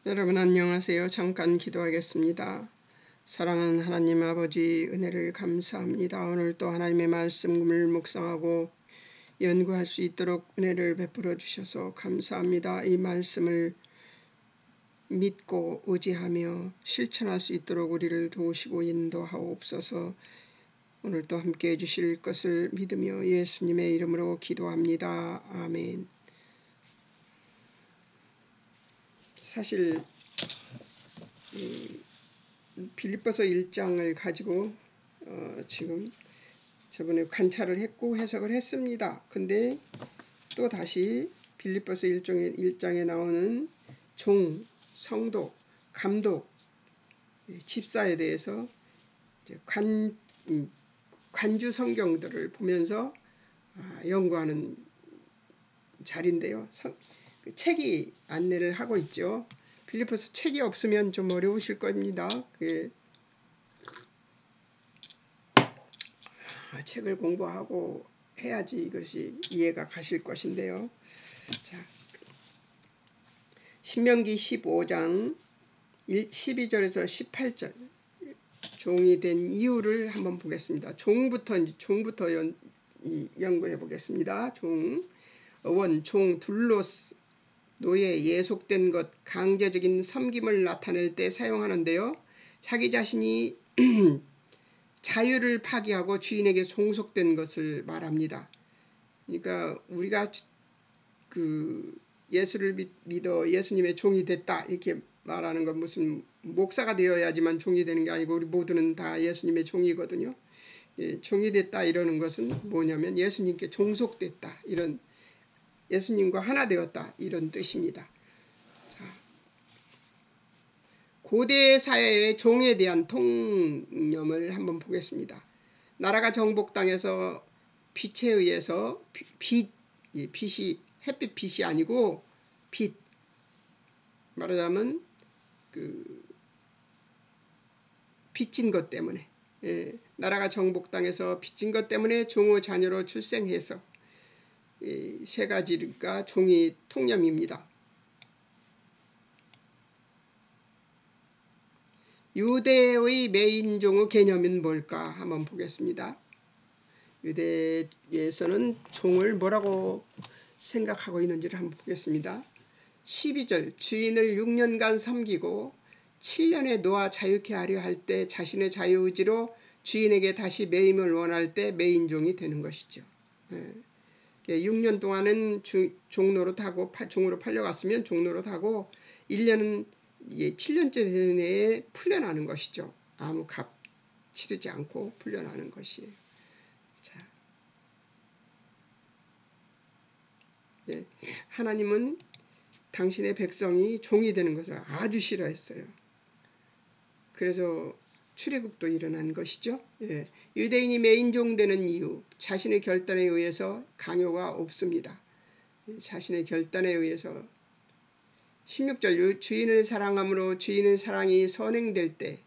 여러분 안녕하세요. 잠깐 기도하겠습니다. 사랑하는 하나님 아버지 은혜를 감사합니다. 오늘 또 하나님의 말씀을 묵상하고 연구할 수 있도록 은혜를 베풀어 주셔서 감사합니다. 이 말씀을 믿고 의지하며 실천할 수 있도록 우리를 도우시고 인도하옵소서. 오늘 또 함께해 주실 것을 믿으며 예수님의 이름으로 기도합니다. 아멘. 사실 빌립보서 1장을 가지고 지금 저번에 관찰을 했고 해석을 했습니다. 근데 또 다시 빌립보서 1장에 나오는 종, 성도, 감독, 집사에 대해서 관주 성경들을 보면서 연구하는 자리인데요. 책이 안내를 하고 있죠. 빌립보서 책이 없으면 좀 어려우실 겁니다. 책을 공부하고 해야지 이것이 이해가 가실 것인데요. 자, 신명기 15장 12절에서 18절 종이 된 이유를 한번 보겠습니다. 종부터 연구해 보겠습니다. 종 둘로스 노예 예속된 것 강제적인 섬김을 나타낼 때 사용하는데요. 자기 자신이 자유를 파기하고 주인에게 종속된 것을 말합니다. 그러니까 우리가 예수를 믿어 예수님의 종이 됐다 이렇게 말하는 건 무슨 목사가 되어야지만 종이 되는 게 아니고 우리 모두는 다 예수님의 종이거든요. 종이 됐다 이러는 것은 뭐냐면 예수님께 종속됐다, 이런 예수님과 하나 되었다 이런 뜻입니다. 자, 고대 사회의 종에 대한 통념을 한번 보겠습니다. 나라가 정복당해서 빛에 의해서 빛이 햇빛 빛이 아니고 빛, 말하자면 빚진 것 때문에, 나라가 정복당해서 빚진 것 때문에 종의 자녀로 출생해서 세 가지가 종이 통념입니다. 유대의 매인종의 개념은 뭘까 한번 보겠습니다. 유대에서는 종을 뭐라고 생각하고 있는지를 한번 보겠습니다. 12절 주인을 6년간 섬기고 7년에 놓아 자유케 하려 할 때 자신의 자유의지로 주인에게 다시 매임을 원할 때 매인종이 되는 것이죠. 6년 동안은 종노릇하고 종으로 팔려갔으면 종노릇하고 1년은 7년째 되는 해에 풀려나는 것이죠. 아무 값 치르지 않고 풀려나는 것이에요. 자, 하나님은 당신의 백성이 종이 되는 것을 아주 싫어했어요. 그래서 출애굽도 일어난 것이죠. 유대인이 매인종 되는 이유, 자신의 결단에 의해서 강요가 없습니다. 자신의 결단에 의해서 16절 주인을 사랑함으로 주인의 사랑이 선행될 때,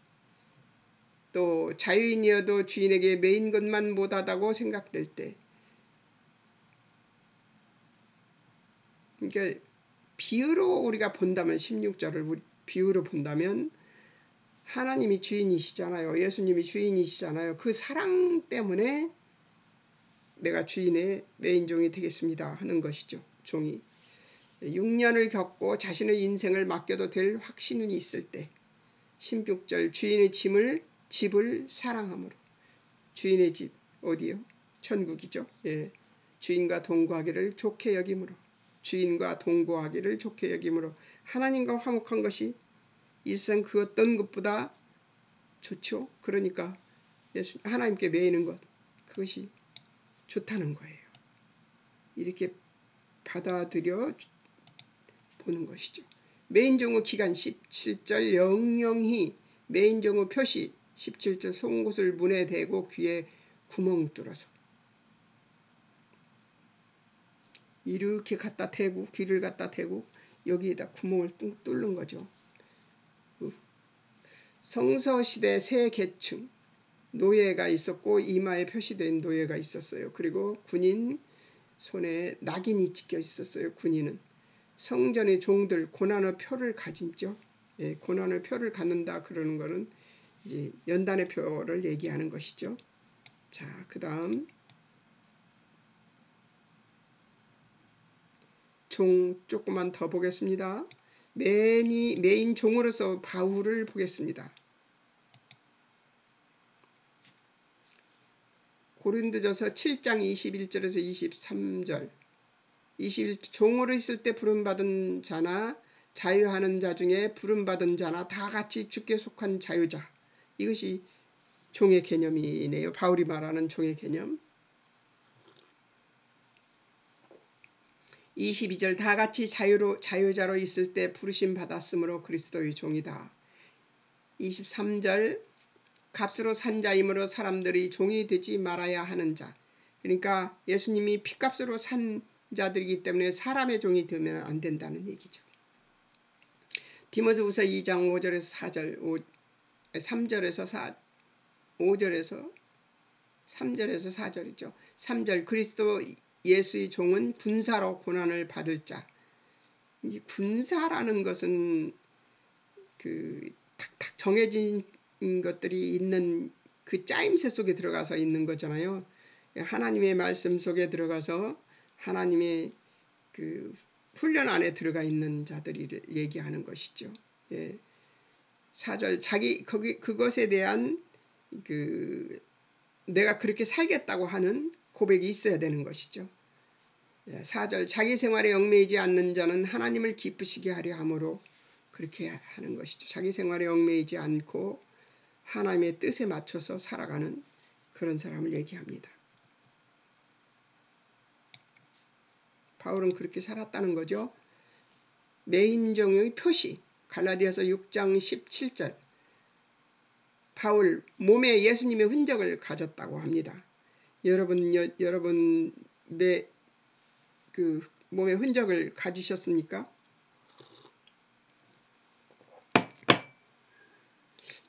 또 자유인이어도 주인에게 매인 것만 못하다고 생각될 때, 그러니까 비유로 우리가 본다면 16절을 비유로 본다면 하나님이 주인이시잖아요. 예수님이 주인이시잖아요. 그 사랑 때문에 내가 주인의 매인종이 되겠습니다 하는 것이죠. 종이 6년을 겪고 자신의 인생을 맡겨도 될 확신이 있을 때, 16절 주인의 집을 사랑함으로, 주인의 집 어디요? 천국이죠. 주인과 동거하기를 좋게 여김으로, 주인과 동거하기를 좋게 여김으로 하나님과 화목한 것이 이 세상 그 어떤 것보다 좋죠. 그러니까 하나님께 매이는 것, 그것이 좋다는 거예요. 이렇게 받아들여 보는 것이죠. 매인종의 기간 17절 영영히 매인종의 표시 17절 송곳을 문에 대고 귀에 구멍 뚫어서 이렇게 갖다 대고 귀를 갖다 대고 여기에다 구멍을 뚫는 거죠. 성서시대 새 계층 노예가 있었고 이마에 표시된 노예가 있었어요. 그리고 군인 손에 낙인이 찍혀 있었어요. 군인은 성전의 종들 고난의 표를 가짐죠. 예, 고난의 표를 갖는다 그러는 거는 이제 연단의 표를 얘기하는 것이죠. 자, 그 다음 종 조금만 더 보겠습니다. 메인 종으로서 바울을 보겠습니다. 고린도전서 7장 21절에서 23절 종으로 있을 때 부름받은 자나 자유하는 자 중에 부름받은 자나 다 같이 주께 속한 자유자. 이것이 종의 개념이네요. 바울이 말하는 종의 개념. 22절 다 같이 자유자로 있을 때 부르심 받았으므로 그리스도의 종이다. 23절 값으로 산 자이므로 사람들이 종이 되지 말아야 하는 자. 그러니까 예수님이 피값으로 산 자들이기 때문에 사람의 종이 되면 안 된다는 얘기죠. 디모데후서 2장 5절에서 4절 3절에서 5절에서 3절에서 4절이죠. 3절 그리스도 예수의 종은 군사로 고난을 받을 자. 이 군사라는 것은 그 탁탁 정해진 것들이 있는 그 짜임새 속에 들어가서 있는 거잖아요. 하나님의 말씀 속에 들어가서 하나님의 그 훈련 안에 들어가 있는 자들이 얘기하는 것이죠. 예. 4절 그것에 대한 그 내가 그렇게 살겠다고 하는 고백이 있어야 되는 것이죠. 4절 자기 생활에 얽매이지 않는 자는 하나님을 기쁘시게 하려 함으로 그렇게 하는 것이죠. 자기 생활에 얽매이지 않고 하나님의 뜻에 맞춰서 살아가는 그런 사람을 얘기합니다. 바울은 그렇게 살았다는 거죠. 메인종의 표시 갈라디아서 6장 17절 바울 몸에 예수님의 흔적을 가졌다고 합니다. 여러분 그 몸에 흔적을 가지셨습니까?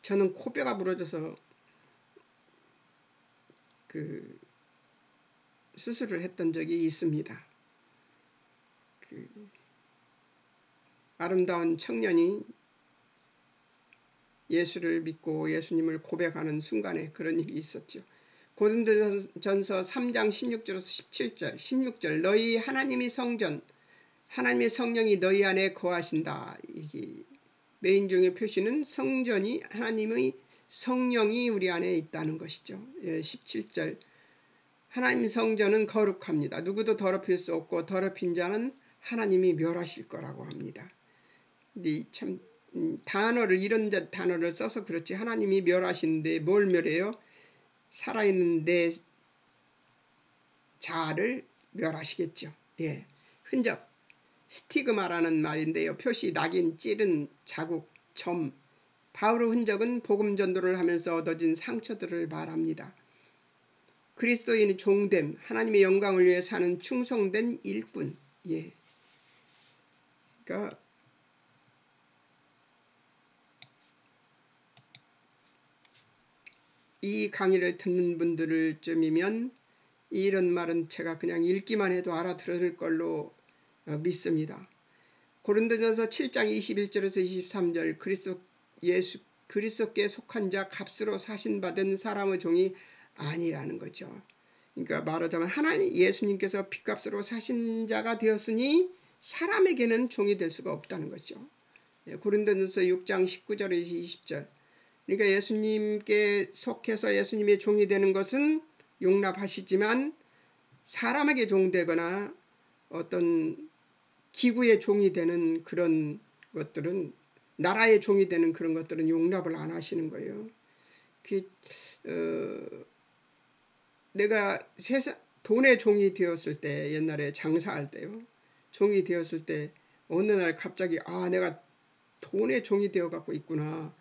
저는 코뼈가 부러져서 그 수술을 했던 적이 있습니다. 그 아름다운 청년이 예수를 믿고 예수님을 고백하는 순간에 그런 일이 있었죠. 고린도전서 3장 16절에서 16절 너희 하나님의 성전 하나님의 성령이 너희 안에 거하신다. 이게 메인종의 표시는 성전이 하나님의 성령이 우리 안에 있다는 것이죠. 17절 하나님 성전은 거룩합니다. 누구도 더럽힐 수 없고 더럽힌 자는 하나님이 멸하실 거라고 합니다. 참 이런 단어를 써서 그렇지 하나님이 멸하시는데 뭘 멸해요? 살아있는 내 자아를 멸하시겠죠. 예, 흔적 스티그마라는 말인데요. 표시, 낙인, 찌른, 자국, 점. 바울의 흔적은 복음 전도를 하면서 얻어진 상처들을 말합니다. 그리스도인의 종됨, 하나님의 영광을 위해 사는 충성된 일꾼. 예. 그러니까 이 강의를 듣는 분들을 쯤이면 이런 말은 제가 그냥 읽기만 해도 알아들을 걸로 믿습니다. 고린도전서 7장 21절에서 23절 그리스도께 속한 자 값으로 사신받은 사람의 종이 아니라는 거죠. 그러니까 말하자면 하나님 예수님께서 피값으로 사신 자가 되었으니 사람에게는 종이 될 수가 없다는 거죠. 고린도전서 6장 19절에서 20절 그러니까 예수님께 속해서 예수님의 종이 되는 것은 용납하시지만 사람에게 종되거나 어떤 기구의 종이 되는 그런 것들은 나라의 종이 되는 그런 것들은 용납을 안 하시는 거예요. 내가 돈의 종이 되었을 때 옛날에 장사할 때요. 종이 되었을 때 어느 날 갑자기 내가 돈의 종이 되어 갖고 있구나.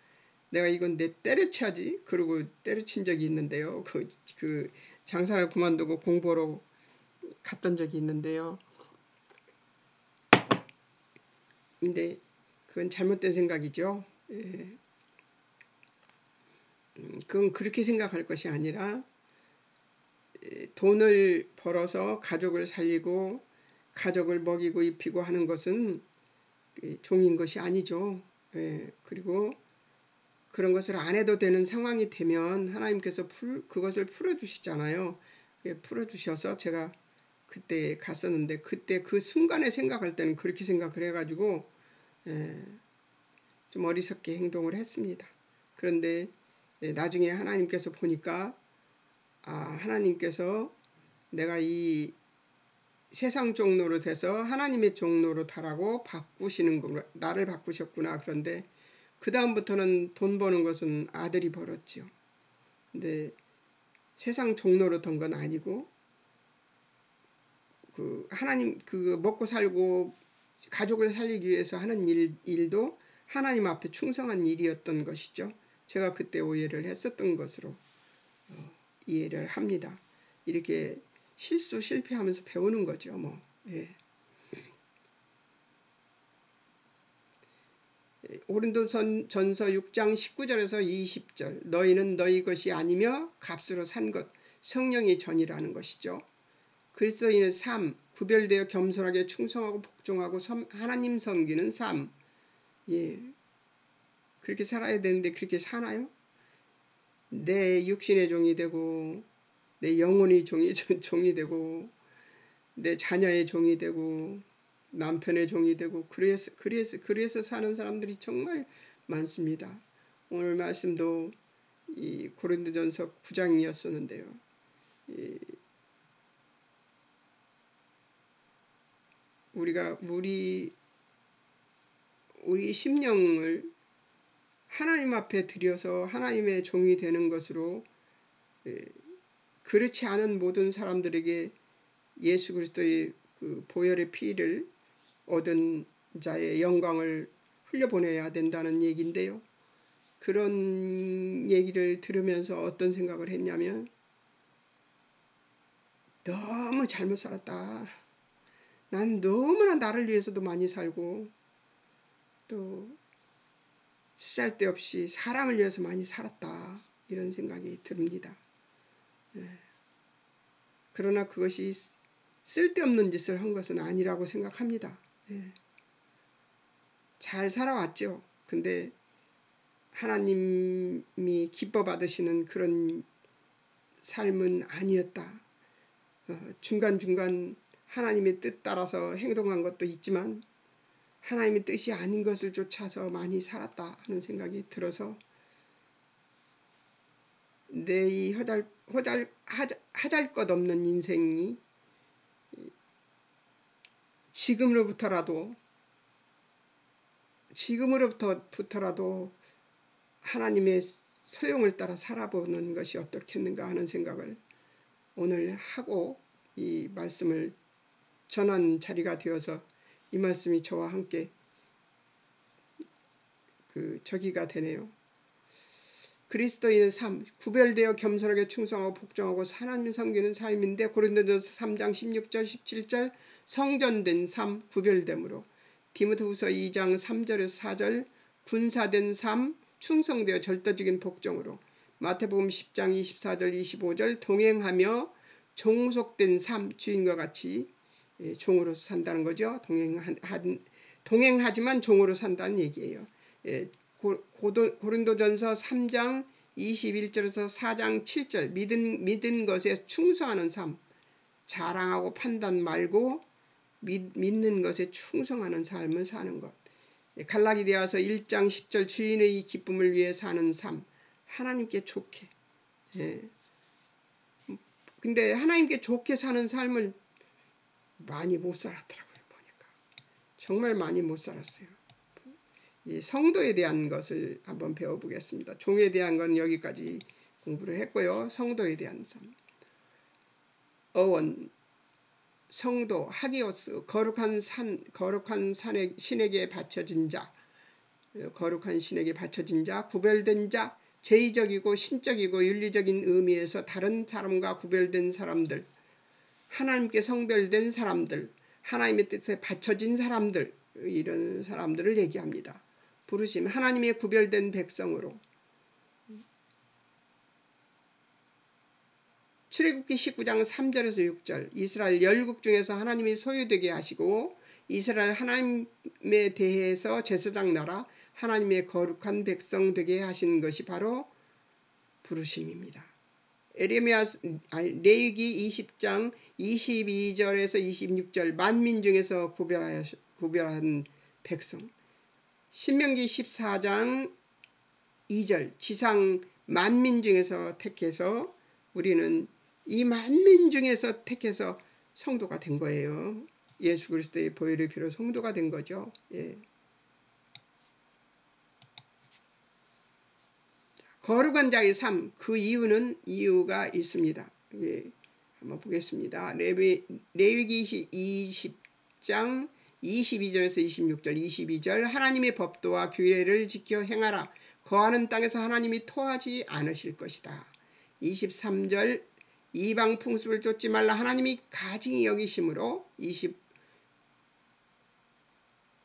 내가 이건 내 때려쳐야지. 그러고 때려친 적이 있는데요. 그 장사를 그만두고 공부하러 갔던 적이 있는데요. 근데 그건 잘못된 생각이죠. 예. 그건 그렇게 생각할 것이 아니라 돈을 벌어서 가족을 살리고 가족을 먹이고 입히고 하는 것은 종인 것이 아니죠. 예, 그리고 그런 것을 안 해도 되는 상황이 되면 하나님께서 그것을 풀어주시잖아요. 풀어주셔서 제가 그때 갔었는데 그때 그 순간에 생각할 때는 그렇게 생각을 해가지고 좀 어리석게 행동을 했습니다. 그런데 나중에 하나님께서 보니까 하나님께서 내가 이 세상 종로로 돼서 하나님의 종로로 타라고 바꾸시는 거, 나를 바꾸셨구나. 그런데 그 다음부터는 돈 버는 것은 아들이 벌었지요. 근데 세상 종로로 던 건 아니고 하나님 먹고 살고 가족을 살리기 위해서 하는 일도 하나님 앞에 충성한 일이었던 것이죠. 제가 그때 오해를 했었던 것으로 이해를 합니다. 이렇게 실패하면서 배우는 거죠. 예. 고린도전서 6장 19절에서 20절 너희는 너희 것이 아니며 값으로 산 것 성령의 전이라는 것이죠. 그리스도인의 삶, 구별되어 겸손하게 충성하고 복종하고 하나님 섬기는 삶. 예. 그렇게 살아야 되는데 그렇게 사나요? 내 육신의 종이 되고 내 영혼의 종이 되고 내 자녀의 종이 되고 남편의 종이 되고 그래서 사는 사람들이 정말 많습니다. 오늘 말씀도 이 고린도전서 9장이었었는데요. 우리가 우리 심령을 하나님 앞에 드려서 하나님의 종이 되는 것으로 그렇지 않은 모든 사람들에게 예수 그리스도의 그 보혈의 피를 얻은 자의 영광을 흘려보내야 된다는 얘기인데요. 그런 얘기를 들으면서 어떤 생각을 했냐면 너무 잘못 살았다. 난 너무나 나를 위해서도 많이 살고 또 쓸데없이 사람을 위해서 많이 살았다. 이런 생각이 듭니다. 그러나 그것이 쓸데없는 짓을 한 것은 아니라고 생각합니다. 잘 살아왔죠. 근데 하나님이 기뻐 받으시는 그런 삶은 아니었다. 중간중간 하나님의 뜻 따라서 행동한 것도 있지만 하나님의 뜻이 아닌 것을 쫓아서 많이 살았다 하는 생각이 들어서 내 이 하잘것없는 인생이 지금으로부터라도 하나님의 소용을 따라 살아보는 것이 어떻겠는가 하는 생각을 오늘 하고 이 말씀을 전한 자리가 되어서 이 말씀이 저와 함께 저기가 되네요. 그리스도인의 삶, 구별되어 겸손하게 충성하고 복종하고 하나님 섬기는 삶인데 고린도전서 3장 16절 17절 성전된 삶, 구별됨으로 디모데후서 2장 3절에서 4절 군사된 삶, 충성되어 절대적인 복종으로 마태복음 10장 24절 25절 동행하며 종속된 삶, 주인과 같이 종으로서 산다는 거죠. 동행하지만 종으로 산다는 얘기예요. 고린도전서 3장 21절에서 4장 7절 믿은 것에 충성하는 삶, 자랑하고 판단 말고 믿는 것에 충성하는 삶을 사는 것. 갈라디아서 1장 10절 주인의 이 기쁨을 위해 사는 삶, 하나님께 좋게. 근데 하나님께 좋게 사는 삶을 많이 못 살았더라고요. 보니까 정말 많이 못 살았어요. 이 성도에 대한 것을 한번 배워보겠습니다. 종에 대한 건 여기까지 공부를 했고요. 성도에 대한 삶. 어원, 성도, 하기오스, 거룩한 신에게 바쳐진 자, 거룩한 신에게 바쳐진 자, 구별된 자, 제의적이고 신적이고 윤리적인 의미에서 다른 사람과 구별된 사람들, 하나님께 성별된 사람들, 하나님의 뜻에 바쳐진 사람들, 이런 사람들을 얘기합니다. 부르심, 하나님의 구별된 백성으로 출애굽기 19장 3절에서 6절 이스라엘 열국 중에서 하나님이 소유되게 하시고 이스라엘 하나님에 대해서 제사장 나라 하나님의 거룩한 백성 되게 하신 것이 바로 부르심입니다. 레위기 20장 22절에서 26절 만민 중에서 구별한 백성, 신명기 14장 2절 지상 만민 중에서 택해서 우리는 이 만민 중에서 택해서 성도가 된 거예요. 예수 그리스도의 보혈의 피로 성도가 된 거죠. 예. 거룩한 자의 삶, 그 이유가 있습니다. 예, 한번 보겠습니다. 레위기 20장 22절에서 26절 22절 하나님의 법도와 규례를 지켜 행하라. 거하는 땅에서 하나님이 토하지 않으실 것이다. 23절 이방 풍습을 쫓지 말라. 하나님이 가증히 여기심으로 25절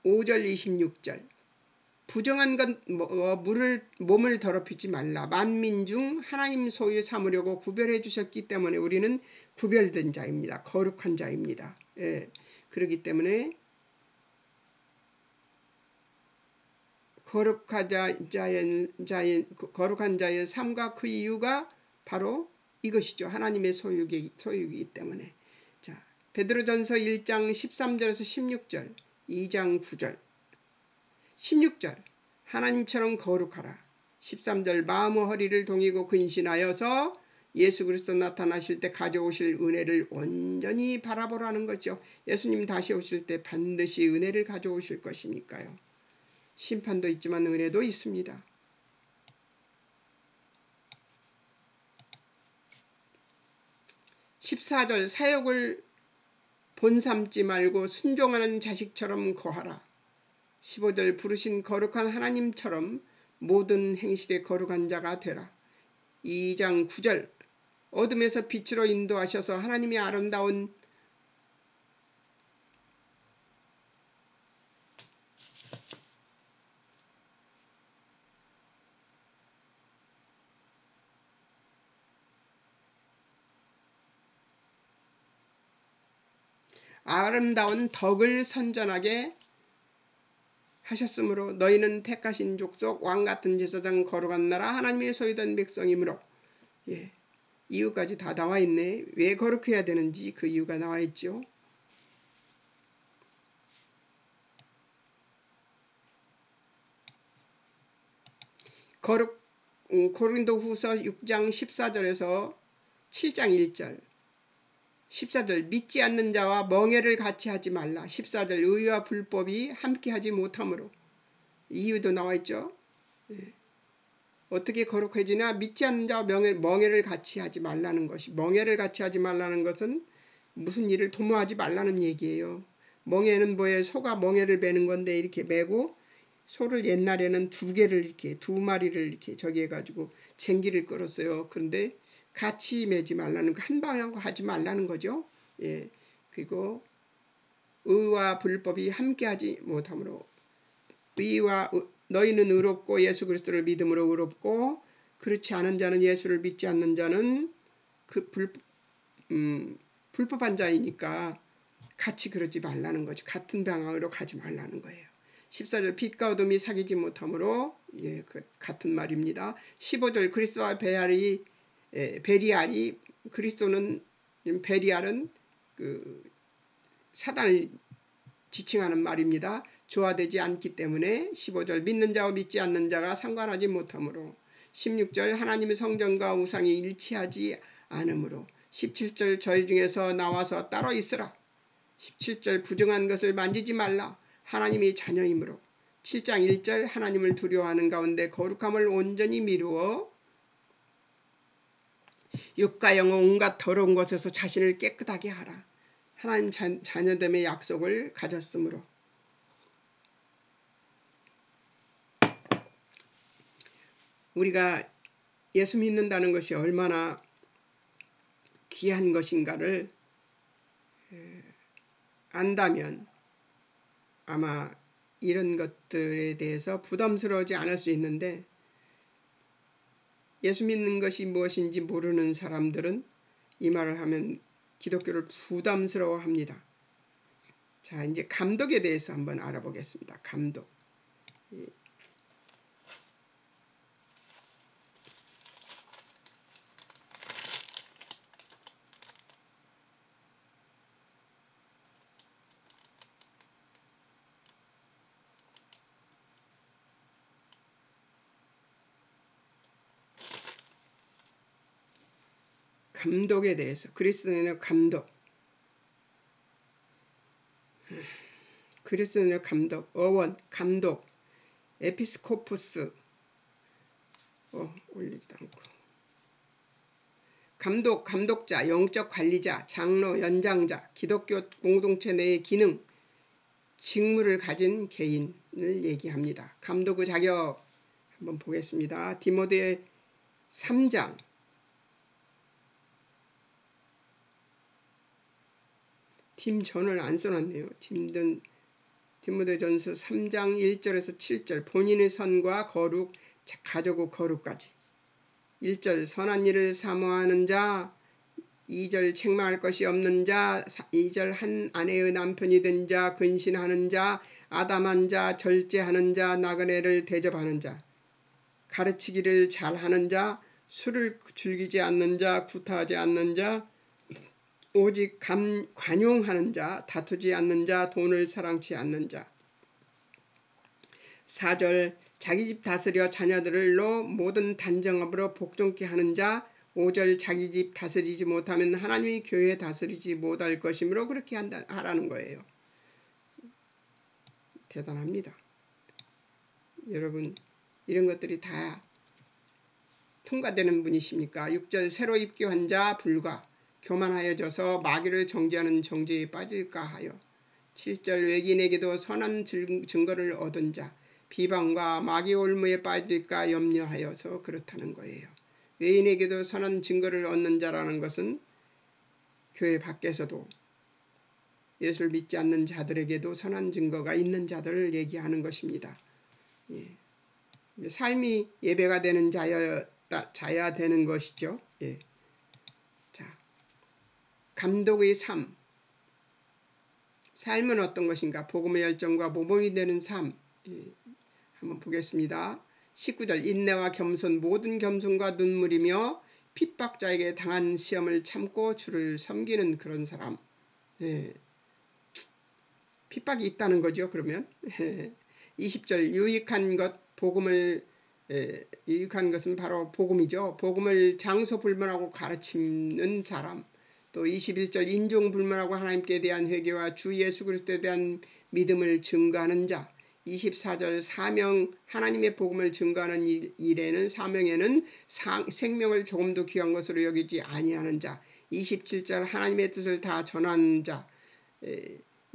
26절 부정한 것 몸을 더럽히지 말라. 만민 중 하나님 소유 삼으려고 구별해 주셨기 때문에 우리는 구별된 자입니다. 거룩한 자입니다. 예. 그렇기 때문에 거룩한 자의 삶과 그 이유가 바로 이것이죠. 하나님의 소유이기 때문에. 자, 베드로전서 1장 13절에서 16절 2장 9절 16절 하나님처럼 거룩하라. 13절 마음의 허리를 동이고 근신하여서 예수 그리스도 나타나실 때 가져오실 은혜를 온전히 바라보라는 거죠. 예수님 다시 오실 때 반드시 은혜를 가져오실 것이니까요. 심판도 있지만 은혜도 있습니다. 14절 사욕을 본삼지 말고 순종하는 자식처럼 거하라. 15절 부르신 거룩한 하나님처럼 모든 행실에 거룩한 자가 되라. 2장 9절 어둠에서 빛으로 인도하셔서 하나님의 아름다운 덕을 선전하게 하셨으므로 너희는 택하신 족속 왕같은 제사장 거룩한 나라 하나님의 소유된 백성이므로 예, 이유까지 다 나와 있네. 왜 거룩해야 되는지 그 이유가 나와 있죠. 고린도후서 6장 14절에서 7장 1절 14절 믿지 않는 자와 멍에를 같이 하지 말라. 14절 의와 불법이 함께하지 못하므로 이유도 나와 있죠. 예. 어떻게 거룩해지냐? 믿지 않는 자와 멍에를 같이 하지 말라는 것이 멍에를 같이 하지 말라는 것은 무슨 일을 도모하지 말라는 얘기예요. 멍에는 뭐예요? 소가 멍에를 베는 건데 이렇게 메고 소를 옛날에는 두 마리를 이렇게 저기 해가지고 쟁기를 끌었어요. 그런데 같이 매지 말라는 거, 한 방향으로 하지 말라는 거죠. 예. 그리고 의와 불법이 함께하지 못하므로 너희는 의롭고 예수 그리스도를 믿음으로 의롭고 그렇지 않은 자는 예수를 믿지 않는 자는 그 불법한 자이니까 같이 그러지 말라는 거죠. 같은 방향으로 가지 말라는 거예요. 14절 빛과 어둠이 사귀지 못하므로 예, 같은 말입니다. 15절 그리스도와 베리알이 그리스도는 베리알은 그 사단을 지칭하는 말입니다. 조화되지 않기 때문에 15절 믿는 자와 믿지 않는 자가 상관하지 못하므로 16절 하나님의 성전과 우상이 일치하지 않으므로 17절 저희 중에서 나와서 따로 있으라. 17절 부정한 것을 만지지 말라. 하나님의 자녀이므로 7장 1절 하나님을 두려워하는 가운데 거룩함을 온전히 미루어 육과 영혼 온갖 더러운 것에서 자신을 깨끗하게 하라. 하나님 자녀됨의 약속을 가졌으므로 우리가 예수 믿는다는 것이 얼마나 귀한 것인가를 안다면 아마 이런 것들에 대해서 부담스러워하지 않을 수 있는데 예수 믿는 것이 무엇인지 모르는 사람들은 이 말을 하면 기독교를 부담스러워합니다. 자, 이제 감독에 대해서 한번 알아보겠습니다. 감독. 감독에 대해서 그리스도인의 감독. 그리스도인의 감독, 어원, 감독, 에피스코푸스 올리지도 않고 감독, 감독자, 영적 관리자, 장로, 연장자, 기독교 공동체 내의 기능, 직무를 가진 개인을 얘기합니다. 감독의 자격 한번 보겠습니다. 디모데 3장 팀전을 안 써놨네요. 디모데전서 3장 1절에서 7절 본인의 선과 거룩, 가족의 거룩까지 1절 선한 일을 사모하는 자 2절 책망할 것이 없는 자 2절 한 아내의 남편이 된 자 근신하는 자 아담한 자 절제하는 자 나그네를 대접하는 자 가르치기를 잘하는 자 술을 즐기지 않는 자 구타하지 않는 자 오직 관용하는 자 다투지 않는 자 돈을 사랑치 않는 자 4절 자기 집 다스려 자녀들로 모든 단정업으로 복종케 하는 자 5절 자기 집 다스리지 못하면 하나님이 교회 다스리지 못할 것이므로 그렇게 하라는 거예요. 대단합니다. 여러분 이런 것들이 다 통과되는 분이십니까? 6절 새로 입교한 자 불과 교만하여져서 마귀를 정죄하는 정죄에 빠질까 하여 7절 외인에게도 선한 증거를 얻은 자 비방과 마귀 올무에 빠질까 염려하여서 그렇다는 거예요. 외인에게도 선한 증거를 얻는 자라는 것은 교회 밖에서도 예수를 믿지 않는 자들에게도 선한 증거가 있는 자들을 얘기하는 것입니다. 예. 삶이 예배가 되는 자야 되는 것이죠. 예. 자, 감독의 삶. 삶은 어떤 것인가? 복음의 열정과 모범이 되는 삶. 예. 한번 보겠습니다. 19절 인내와 겸손 모든 겸손과 눈물이며 핍박자에게 당한 시험을 참고 주를 섬기는 그런 사람. 예. 핍박이 있다는 거죠. 그러면 20절 유익한 것 복음을 유익한 것은 바로 복음이죠. 복음을 장소불문하고 가르치는 사람. 또 21절 인종불문하고 하나님께 대한 회개와 주 예수 그리스도에 대한 믿음을 증거하는 자. 24절 사명 하나님의 복음을 증거하는 일에는 사명에는 생명을 조금도 귀한 것으로 여기지 아니하는 자. 27절 하나님의 뜻을 다 전하는 자.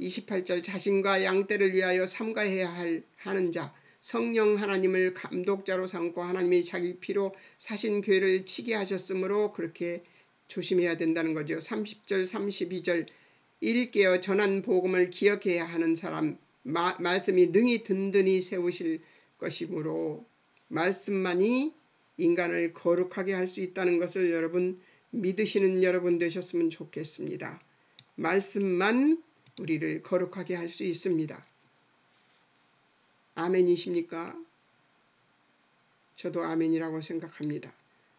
28절 자신과 양떼를 위하여 삼가해야 하는 자. 성령 하나님을 감독자로 삼고 하나님이 자기 피로 사신 교회를 치게 하셨으므로 그렇게 조심해야 된다는 거죠. 30절 32절 일깨어 전한 복음을 기억해야 하는 사람. 말씀이 능히 든든히 세우실 것이므로 말씀만이 인간을 거룩하게 할 수 있다는 것을 여러분 믿으시는 여러분 되셨으면 좋겠습니다. 말씀만 우리를 거룩하게 할 수 있습니다. 아멘이십니까? 저도 아멘이라고 생각합니다.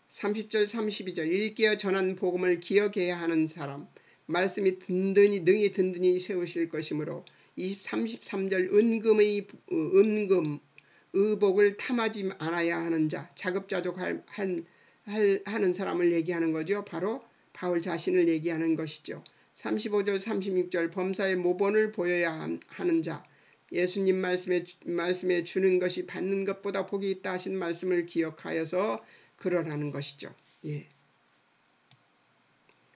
30절 32절 일깨어 전한 복음을 기억해야 하는 사람 말씀이 능히 든든히 세우실 것이므로 33절 은금 의복을 탐하지 않아야 하는 자 자급자족 하는 사람을 얘기하는 거죠. 바로 바울 자신을 얘기하는 것이죠. 35절 36절 범사의 모본을 보여야 하는 자 예수님 말씀에 주는 것이 받는 것보다 복이 있다 하신 말씀을 기억하여서 그러라는 것이죠. 예.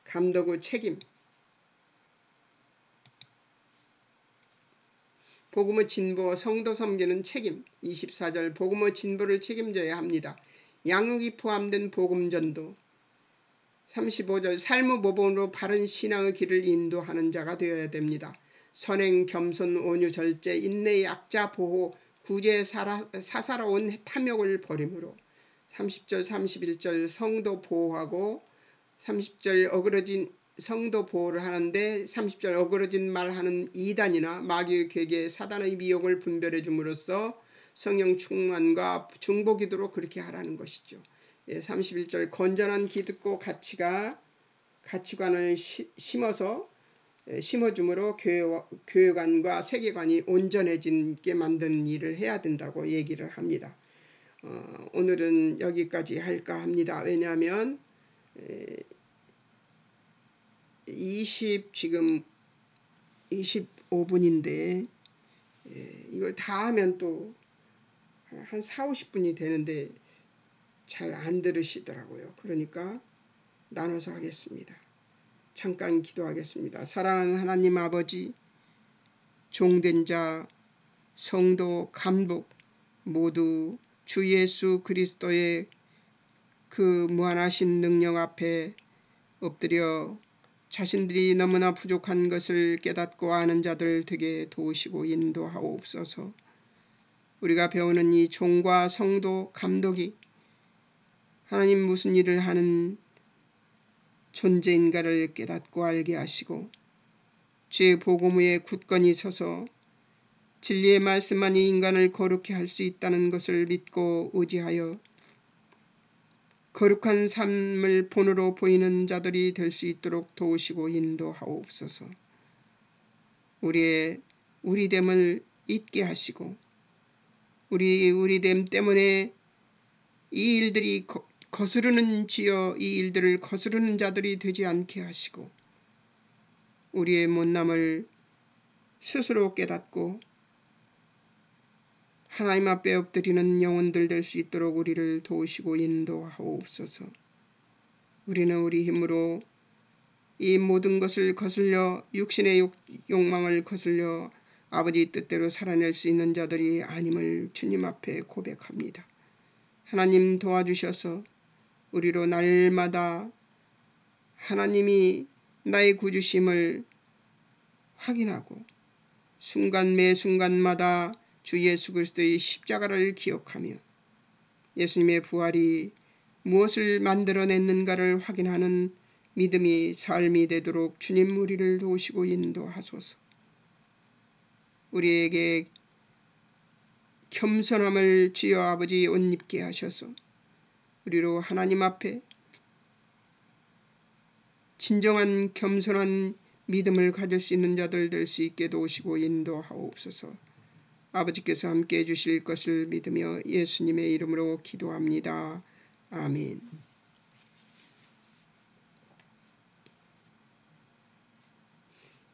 감독의 책임 복음의 진보 성도 섬기는 책임 24절 복음의 진보를 책임져야 합니다. 양육이 포함된 복음전도 35절 삶의 모범으로 바른 신앙의 길을 인도하는 자가 되어야 됩니다. 선행, 겸손, 온유, 절제, 인내, 약자, 보호, 구제, 사사로운 탐욕을 버림으로 30절 31절 성도 보호하고 30절 어그러진 성도 보호를 하는데 30절 어그러진 말하는 이단이나 마귀의 괴계 사단의 미혹을 분별해 줌으로써 성령 충만과 중보 기도로 그렇게 하라는 것이죠. 31절 건전한 기득고 가치관을 심어줌으로 교회관과 세계관이 온전해지게 만드는 일을 해야 된다고 얘기를 합니다. 오늘은 여기까지 할까 합니다. 왜냐하면 지금 25분인데 이걸 다 하면 또 한 40-50분이 되는데 잘 안 들으시더라고요. 그러니까 나눠서 하겠습니다. 잠깐 기도하겠습니다. 사랑하는 하나님 아버지, 종된 자, 성도, 감독 모두 주 예수 그리스도의 그 무한하신 능력 앞에 엎드려 자신들이 너무나 부족한 것을 깨닫고 아는 자들 되게 도우시고 인도하옵소서. 우리가 배우는 이 종과 성도, 감독이 하나님 무슨 일을 하는 존재인가를 깨닫고 알게 하시고 주의 복음 위에 굳건히 서서 진리의 말씀만이 인간을 거룩히 할 수 있다는 것을 믿고 의지하여 거룩한 삶을 본으로 보이는 자들이 될 수 있도록 도우시고 인도하옵소서. 우리의 우리됨을 잊게 하시고 우리됨 때문에 이 일들이 거스르는 지어 이 일들을 거스르는 자들이 되지 않게 하시고 우리의 못남을 스스로 깨닫고 하나님 앞에 엎드리는 영혼들 될 수 있도록 우리를 도우시고 인도하옵소서. 우리는 우리 힘으로 이 모든 것을 거슬려 육신의 욕망을 거슬려 아버지 뜻대로 살아낼 수 있는 자들이 아님을 주님 앞에 고백합니다. 하나님 도와주셔서 우리로 날마다 하나님이 나의 구주심을 확인하고 순간 매 순간마다 주 예수 그리스도의 십자가를 기억하며 예수님의 부활이 무엇을 만들어냈는가를 확인하는 믿음이 삶이 되도록 주님 우리를 도우시고 인도하소서. 우리에게 겸손함을 주여 아버지 옷 입게 하셔서 우리로 하나님 앞에 진정한 겸손한 믿음을 가질 수 있는 자들 될 수 있게 도우시고 인도하옵소서. 아버지께서 함께해 주실 것을 믿으며 예수님의 이름으로 기도합니다. 아멘.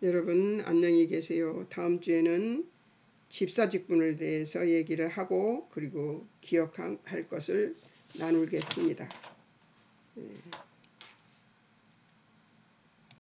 여러분 안녕히 계세요. 다음 주에는 집사직분에 대해서 얘기를 하고 그리고 기억할 것을 나누겠습니다.